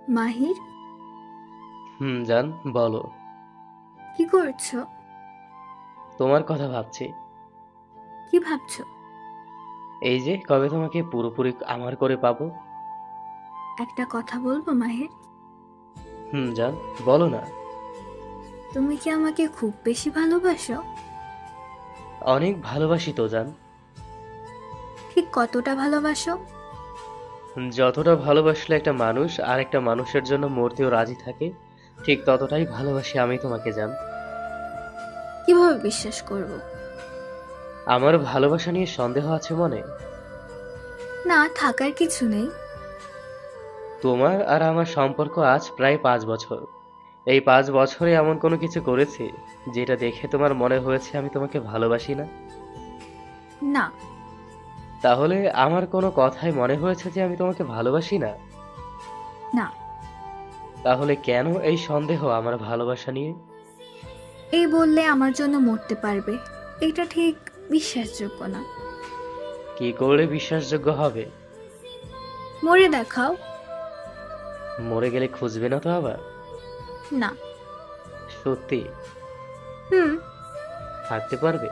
মাহির, জান, বলো। কি করছো? তোমার কথা ভাবছি। কি ভাবছো? এই যে কবে তোমাকে পুরোপুরি আমার করে পাবো। একটা কথা বলবো মাহির? জান, বলো না। তুমি কি আমাকে খুব বেশি ভালোবাসো? অনেক ভালোবাসি তো জান। ঠিক কতটা ভালোবাসো? যতটা ভালোবাসলে একটা মানুষ আর একটা মানুষের জন্য মরতেও রাজি থাকে, ঠিক ততটাই ভালোবাসি আমি তোমাকে জান। কিভাবে বিশ্বাস করব? আমার ভালোবাসা নিয়ে সন্দেহ আছে মনে? না, থাকার কিছু নেই। তোমার আর আমার সম্পর্ক আজ প্রায় 5 বছর। এই 5 বছরে এমন কোনো কিছু করেছি যেটা দেখে তোমার মনে হয়েছে আমি তোমাকে ভালোবাসি না? না। তাহলে আমার কোনো কথায় মনে হয়েছে যে আমি তোমাকে ভালোবাসি না? না। তাহলে কেন এই সন্দেহ আমার ভালোবাসা নিয়ে? এই বললে আমার জন্য মরতে পারবে, এটা ঠিক বিশ্বাসযোগ্য না। কি করলে বিশ্বাসযোগ্য হবে? মরে দেখাও। মরে গেলে খুঁজবে না তো আবার? না। সত্যি? হুম। থাকতে পারবে?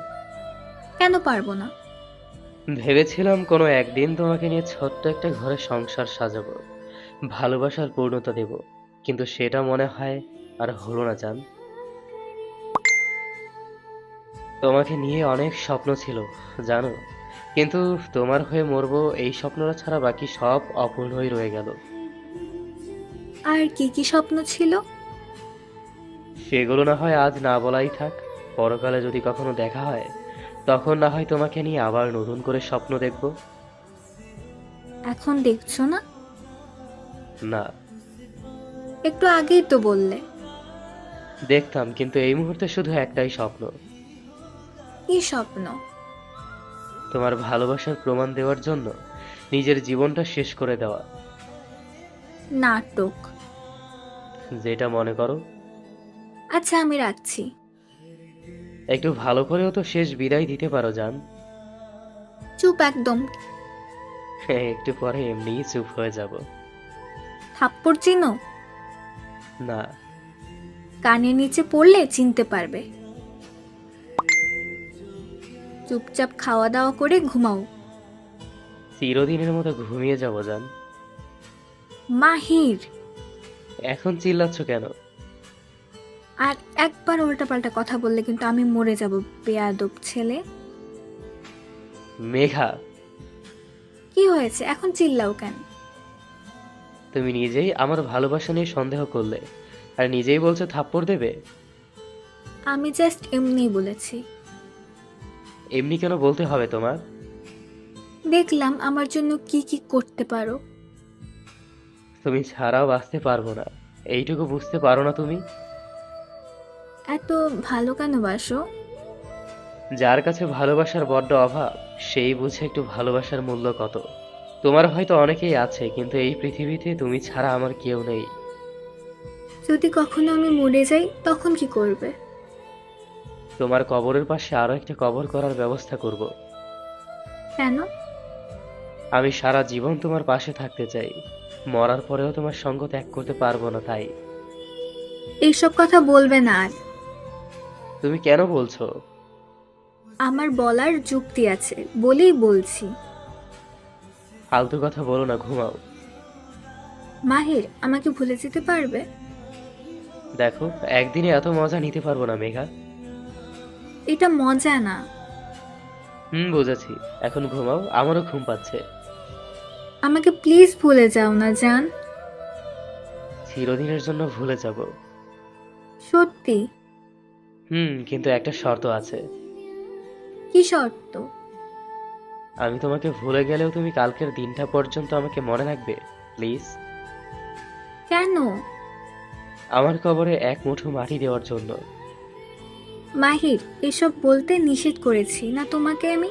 কেন পারবো না? ভেবেছিলাম কোনো একদিন তোমাকে নিয়ে ছোট্ট একটা ঘরে সংসার সাজাবো, ভালোবাসার পূর্ণতা দেব, কিন্তু সেটা মনে হয় আর হলো না জান। তোমাকে নিয়ে অনেক স্বপ্ন ছিল জানো, কিন্তু তোমার হয়ে মরবো এই স্বপ্নটা ছাড়া বাকি সব অপূর্ণই রয়ে গেল। আর কি কি স্বপ্ন ছিল? সেগুলো না হয় আজ না বলাই থাক। পরকালে যদি কখনো দেখা হয়, তখন না হয় তোমাকে নিয়ে আবার নতুন করে স্বপ্ন দেখব। এখন দেখছো না? না। একটু আগেই তো বললে। দেখতাম, কিন্তু এই মুহূর্তে শুধু একটাই স্বপ্ন। কি স্বপ্ন? তোমার ভালোবাসার প্রমাণ দেওয়ার জন্য নিজের জীবনটা শেষ করে দেওয়া। নাটক। যেটা মনে করো। আচ্ছা, আমি রাখছি। একটু ভালো করেও তো শেষ বিদায় দিতে পারো জান। চুপ একদম। একটু পরে এমনিই চুপ হয়ে যাব। থাপ্পড় চিনো? না। কানের নিচে পড়লে চিনতে পারবে। চুপচাপ খাওয়া দাওয়া করে ঘুমাও। চিরদিনের মতো ঘুমিয়ে যাব জান। মাহির। এখন চিল্লাচ্ছ কেন? আর একবার উল্টাপাল্টা কথা বললে কিন্তু আমি মরে যাব, বেয়াদব ছেলে। মেঘা, কি হয়েছে, এখন চিল্লাও কেন? তুমি নিজেই আমার ভালোবাসা নিয়ে সন্দেহ করলে, আর নিজেই বলছো থাপ্পড় দেবে। আমি জাস্ট এমনিই বলেছি। এমনি কেন বলতে হবে তোমার? দেখলাম আমার জন্য কি কি করতে পারো। তুমি ছাড়াও বাঁচতে পারবো না, এইটুকু বুঝতে পারো না তুমি? এত ভালো কেন বাসো? যার কাছে ভালোবাসার বড্ড অভাব, সেই বুঝে একটু ভালোবাসার মূল্য কত। তোমার হয়তো অনেকেই আছে, কিন্তু এই পৃথিবীতে তুমি ছাড়া আমার কেউ নেই। যদি কখনো আমি মরে যাই তখন কি করবে? তোমার কবরের পাশে আরো একটা কবর করার ব্যবস্থা করব। কেন? আমি সারা জীবন তোমার পাশে থাকতে চাই। মরার পরেও তোমার সঙ্গ ত্যাগ করতে পারবো না তাই। এইসব কথা বলবে না আর। তুমি কেন বলছো? আমার বলার যুক্তি আছে বলেই বলছি। ফালতু কথা বলো না, ঘুমাও। মাহির, আমাকে ভুলে যেতে পারবে? দেখো, একদিনে এত মজা নিতে পারবো না মেঘা। এটা মজা না। বুঝেছি। এখন ঘুমাও, আমারও ঘুম পাচ্ছে। আমাকে প্লিজ ভুলে যাও না জান। চিরদিনের জন্য ভুলে যাব। সত্যি? কিন্তু একটা শর্ত আছে। কি শর্ত? আমি তোমাকে ভুলে গেলেও তুমি কালকের দিনটা পর্যন্ত আমাকে মনে রাখবে, প্লিজ। কেন? আমার কবরে এক মুঠো মাটি দেওয়ার জন্য। মাহির, এসব বলতে নিষেধ করেছি না তোমাকে আমি?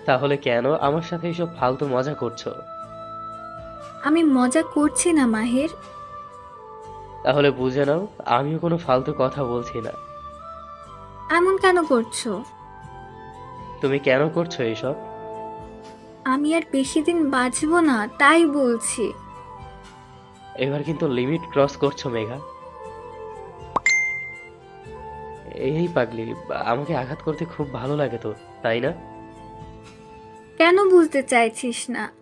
তাহলে কেন আমার সাথে এসব ফালতু মজা করছো? আমি মজা করছি না মাহির। তাহলে বুঝে নাও, আমিও কোনো ফালতু কথা বলছি না। এমন কেন করছো? তুমি কেন করছো এইসব? আমি আর বেশি দিন বাঁচবো না তাই বলছি। এবার কিন্তু লিমিট ক্রস করছো মেঘা। এই পাগলি, আমাকে আঘাত করতে খুব ভালো লাগে তো, তাই না? কেন বুঝতে চাইছিস না?